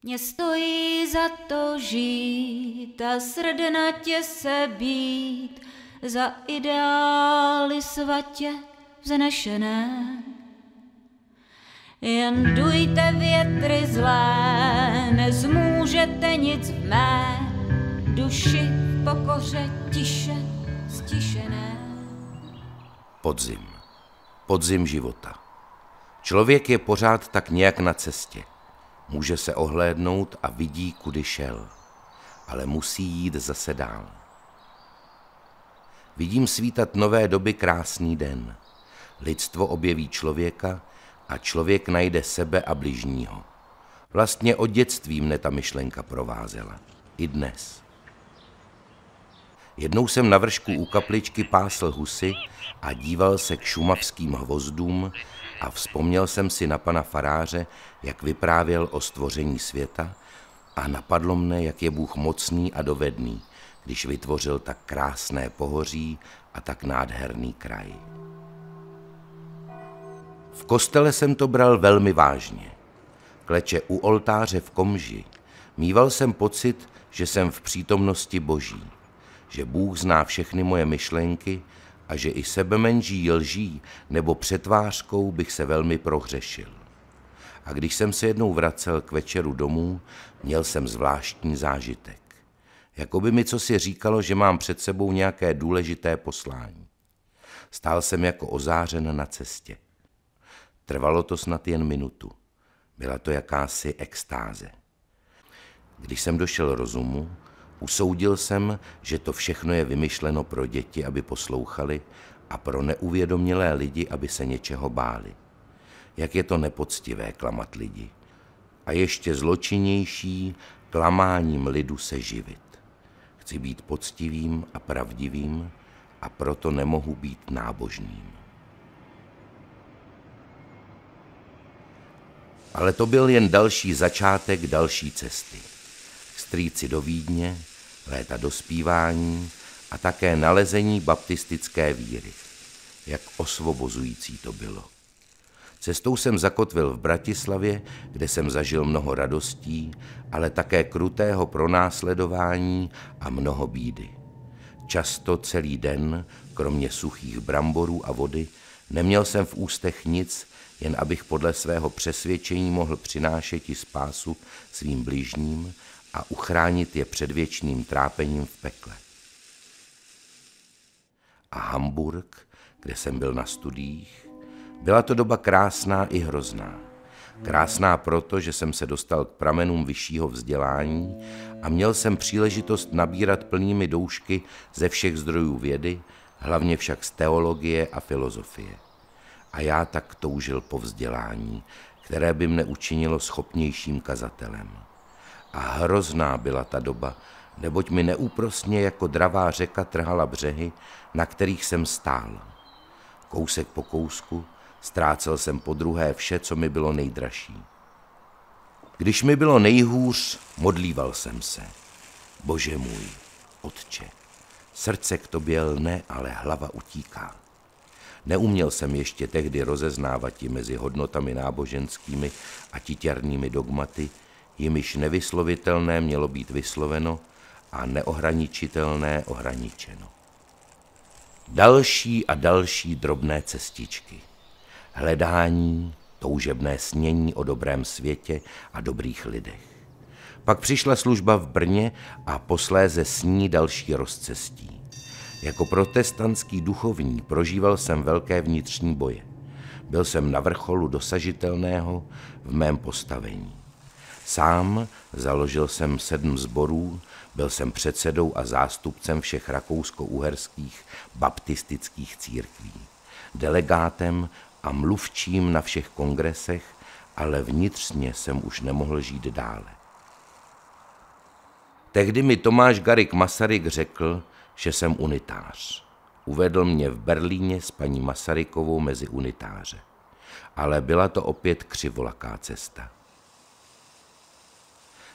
Mně stojí za to žít a srdnatě se být za ideály svatě vznešené. Jen dujte větry zlé, nezmůžete nic v mé duši v pokoře tiše stišené. Podzim. Podzim života. Člověk je pořád tak nějak na cestě. Může se ohlédnout a vidí, kudy šel, ale musí jít zase dál. Vidím svítat nové doby krásný den. Lidstvo objeví člověka a člověk najde sebe a bližního. Vlastně od dětství mne ta myšlenka provázela. I dnes. Jednou jsem na vršku u kapličky pásl husy a díval se k šumavským hvozdům a vzpomněl jsem si na pana faráře, jak vyprávěl o stvoření světa a napadlo mne, jak je Bůh mocný a dovedný, když vytvořil tak krásné pohoří a tak nádherný kraj. V kostele jsem to bral velmi vážně. Kleče u oltáře v Komži míval jsem pocit, že jsem v přítomnosti Boží, že Bůh zná všechny moje myšlenky a že i sebemenší lží nebo přetvářkou bych se velmi prohřešil. A když jsem se jednou vracel k večeru domů, měl jsem zvláštní zážitek. Jakoby mi cosi říkalo, že mám před sebou nějaké důležité poslání. Stál jsem jako ozářen na cestě. Trvalo to snad jen minutu. Byla to jakási extáze. Když jsem došel rozumu, usoudil jsem, že to všechno je vymyšleno pro děti, aby poslouchali, a pro neuvědomělé lidi, aby se něčeho báli. Jak je to nepoctivé klamat lidi. A ještě zločinnější klamáním lidu se živit. Chci být poctivým a pravdivým a proto nemohu být nábožným. Ale to byl jen další začátek další cesty. K strýci do Vídně, léta dospívání a také nalezení baptistické víry. Jak osvobozující to bylo. Cestou jsem zakotvil v Bratislavě, kde jsem zažil mnoho radostí, ale také krutého pronásledování a mnoho bídy. Často celý den, kromě suchých bramborů a vody, neměl jsem v ústech nic, jen abych podle svého přesvědčení mohl přinášet i spásu svým bližním a uchránit je před věčným trápením v pekle. A Hamburg, kde jsem byl na studiích, byla to doba krásná i hrozná. Krásná proto, že jsem se dostal k pramenům vyššího vzdělání a měl jsem příležitost nabírat plnými doušky ze všech zdrojů vědy, hlavně však z teologie a filozofie. A já tak toužil po vzdělání, které by mne učinilo schopnějším kazatelem. A hrozná byla ta doba, neboť mi neúprosně jako dravá řeka trhala břehy, na kterých jsem stál. Kousek po kousku ztrácel jsem podruhé vše, co mi bylo nejdražší. Když mi bylo nejhůř, modlíval jsem se. Bože můj, Otče, srdce k tobě lne, ale hlava utíká. Neuměl jsem ještě tehdy rozeznávat mezi hodnotami náboženskými a titěrnými dogmaty, jimiž nevyslovitelné mělo být vysloveno a neohraničitelné ohraničeno. Další a další drobné cestičky. Hledání, toužebné snění o dobrém světě a dobrých lidech. Pak přišla služba v Brně a posléze s ní další rozcestí. Jako protestantský duchovní prožíval jsem velké vnitřní boje. Byl jsem na vrcholu dosažitelného v mém postavení. Sám založil jsem 7 sborů, byl jsem předsedou a zástupcem všech rakousko-uherských baptistických církví, delegátem a mluvčím na všech kongresech, ale vnitřně jsem už nemohl žít dále. Tehdy mi Tomáš Garrigue Masaryk řekl, že jsem unitář. Uvedl mě v Berlíně s paní Masarykovou mezi unitáře. Ale byla to opět křivolaká cesta.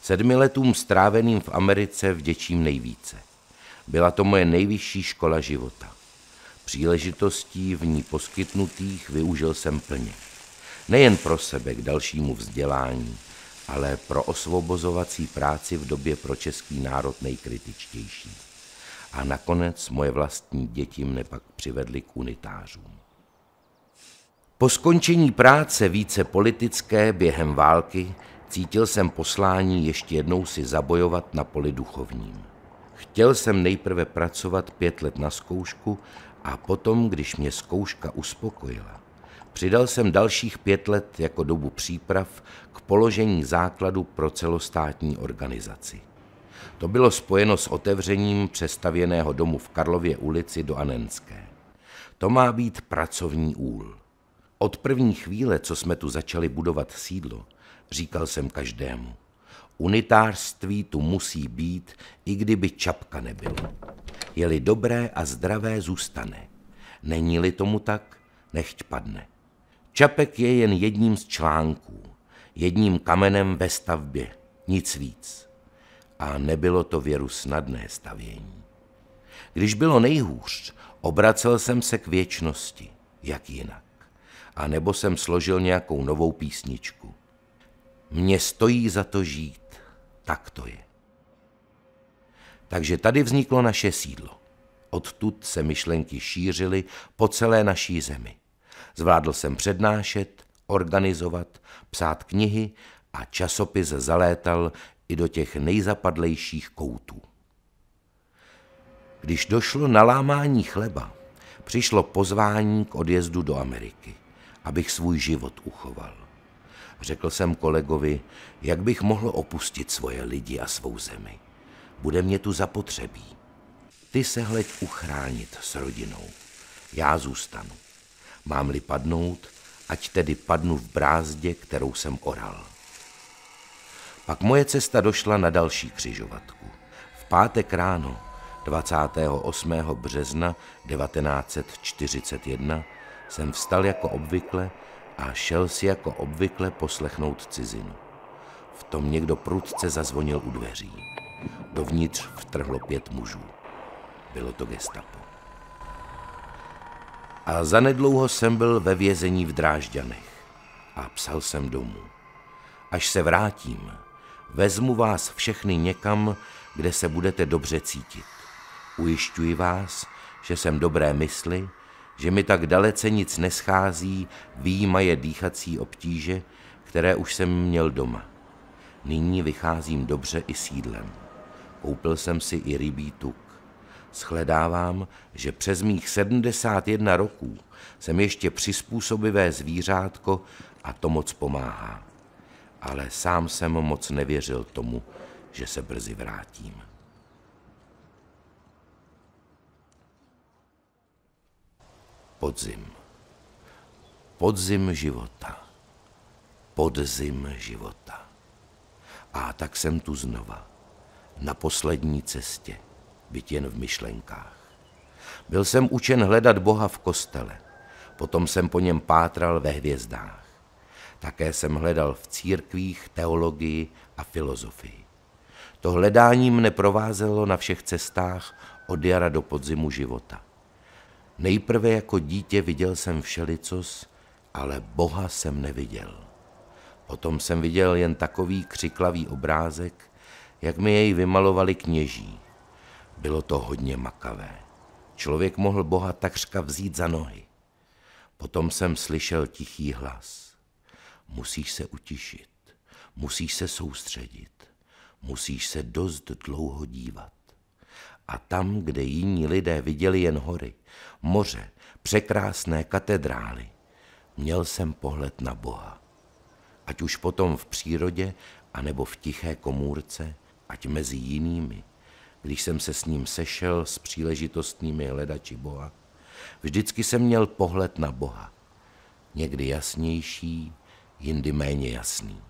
7 letům stráveným v Americe vděčím nejvíce. Byla to moje nejvyšší škola života. Příležitostí v ní poskytnutých využil jsem plně. Nejen pro sebe k dalšímu vzdělání, ale pro osvobozovací práci v době pro český národ nejkritičtější. A nakonec moje vlastní děti mne pak přivedly k unitářům. Po skončení práce více politické během války cítil jsem poslání ještě jednou si zabojovat na poli duchovním. Chtěl jsem nejprve pracovat 5 let na zkoušku a potom, když mě zkouška uspokojila, přidal jsem dalších 5 let jako dobu příprav k položení základu pro celostátní organizaci. To bylo spojeno s otevřením přestavěného domu v Karlově ulici do Anenské. To má být pracovní úl. Od první chvíle, co jsme tu začali budovat sídlo, říkal jsem každému, unitářství tu musí být, i kdyby čapka nebylo. Je-li dobré a zdravé, zůstane. Není-li tomu tak, nechť padne. Čapek je jen jedním z článků, jedním kamenem ve stavbě, nic víc. A nebylo to věru snadné stavění. Když bylo nejhůř, obracel jsem se k věčnosti, jak jinak. A nebo jsem složil nějakou novou písničku. Mně stojí za to žít, tak to je. Takže tady vzniklo naše sídlo. Odtud se myšlenky šířily po celé naší zemi. Zvládl jsem přednášet, organizovat, psát knihy a časopis zalétal i do těch nejzapadlejších koutů. Když došlo na lámání chleba, přišlo pozvání k odjezdu do Ameriky, abych svůj život uchoval. Řekl jsem kolegovi, jak bych mohl opustit svoje lidi a svou zemi. Bude mě tu zapotřebí. Ty se hleď uchránit s rodinou. Já zůstanu. Mám-li padnout, ať tedy padnu v brázdě, kterou jsem oral. Pak moje cesta došla na další křižovatku. V pátek ráno, 28. března 1941, jsem vstal jako obvykle a šel si jako obvykle poslechnout cizinu. V tom někdo prudce zazvonil u dveří. Dovnitř vtrhlo 5 mužů. Bylo to gestapo. A zanedlouho jsem byl ve vězení v Drážďanech a psal jsem domů. Až se vrátím, vezmu vás všechny někam, kde se budete dobře cítit. Ujišťuji vás, že jsem dobré mysli, že mi tak dalece nic neschází, vyjímaje dýchací obtíže, které už jsem měl doma. Nyní vycházím dobře i sídlem. Koupil jsem si i rybí tuk. Shledávám, že přes mých 71 roků jsem ještě přizpůsobivé zvířátko a to moc pomáhá. Ale sám jsem moc nevěřil tomu, že se brzy vrátím. Podzim. Podzim života. Podzim života. A tak jsem tu znova. Na poslední cestě, byť jen v myšlenkách. Byl jsem učen hledat Boha v kostele. Potom jsem po něm pátral ve hvězdách. Také jsem hledal v církvích teologii a filozofii. To hledání mne provázelo na všech cestách od jara do podzimu života. Nejprve jako dítě viděl jsem všelicos, ale Boha jsem neviděl. Potom jsem viděl jen takový křiklavý obrázek, jak mi jej vymalovali kněží. Bylo to hodně makavé. Člověk mohl Boha takřka vzít za nohy. Potom jsem slyšel tichý hlas. Musíš se utišit, musíš se soustředit, musíš se dost dlouho dívat. A tam, kde jiní lidé viděli jen hory, moře, překrásné katedrály, měl jsem pohled na Boha. Ať už potom v přírodě, anebo v tiché komůrce, ať mezi jinými, když jsem se s ním sešel s příležitostnými hledači Boha, vždycky jsem měl pohled na Boha. Někdy jasnější, jindy méně jasný.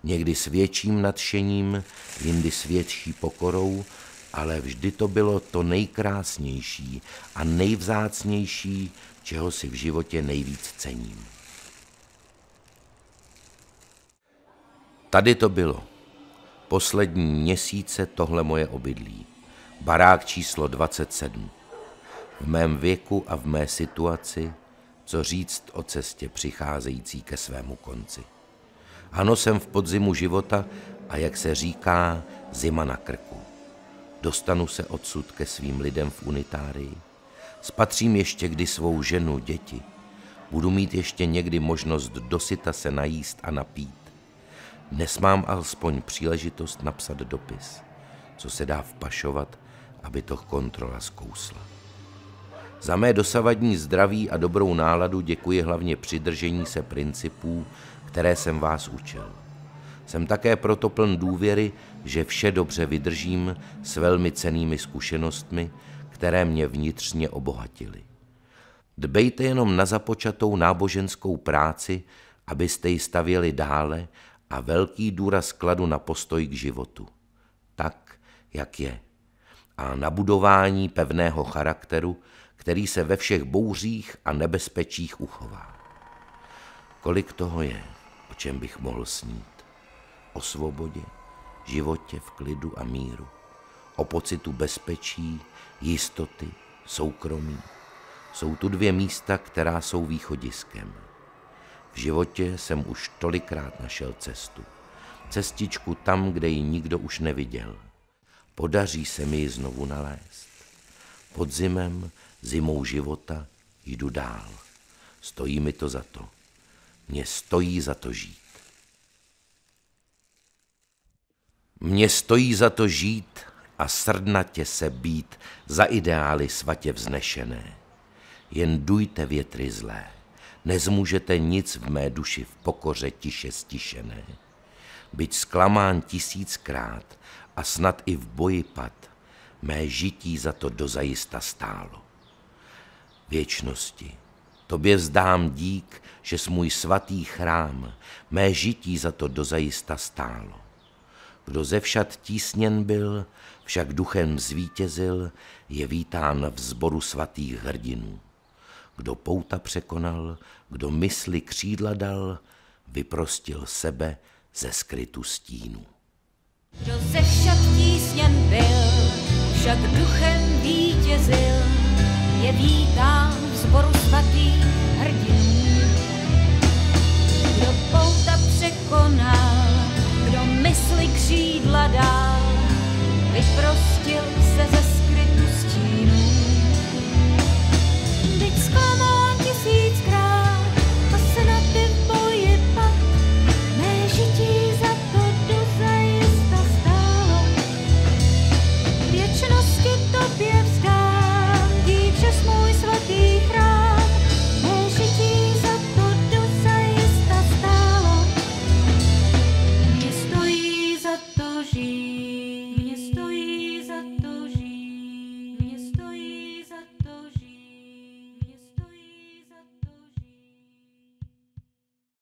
Někdy s větším nadšením, jindy s větší pokorou, ale vždy to bylo to nejkrásnější a nejvzácnější, čeho si v životě nejvíc cením. Tady to bylo. Poslední měsíce tohle moje obydlí. Barák číslo 27. V mém věku a v mé situaci, co říct o cestě přicházející ke svému konci. Ano, jsem v podzimu života a jak se říká, zima na krku. Dostanu se odsud ke svým lidem v unitárii. Spatřím ještě kdy svou ženu, děti. Budu mít ještě někdy možnost dosyta se najíst a napít. Dnes mám alespoň příležitost napsat dopis, co se dá vpašovat, aby to kontrola zkousla. Za mé dosavadní zdraví a dobrou náladu děkuji hlavně přidržení se principů, které jsem vás učil. Jsem také proto pln důvěry, že vše dobře vydržím s velmi cennými zkušenostmi, které mě vnitřně obohatily. Dbejte jenom na započatou náboženskou práci, abyste ji stavěli dále a velký důraz kladu na postoj k životu, tak, jak je, a na budování pevného charakteru, který se ve všech bouřích a nebezpečích uchová. Kolik toho je, o čem bych mohl snít? O svobodě, životě v klidu a míru, o pocitu bezpečí, jistoty, soukromí. Jsou tu dvě místa, která jsou východiskem. V životě jsem už tolikrát našel cestu. Cestičku tam, kde ji nikdo už neviděl. Podaří se mi ji znovu nalézt. Podzimem, zimou života jdu dál. Stojí mi to za to. Mně stojí za to žít. Mně stojí za to žít a srdnatě se být za ideály svatě vznešené. Jen dujte větry zlé, nezmůžete nic v mé duši v pokoře tiše stišené. Byť zklamán 1000krát a snad i v boji pad, mé žití za to dozajista stálo. Věčnosti, tobě vzdám dík, že jsi můj svatý chrám, mé žití za to dozajista stálo. Kdo ze všad tísněn byl, však duchem zvítězil, je vítán v sboru svatých hrdinů. Kdo pouta překonal, kdo mysli křídla dal, vyprostil sebe ze skrytu stínu. Kdo ze všad tísněn byl, však duchem vítězil, je vítán v sboru svatých hrdinů.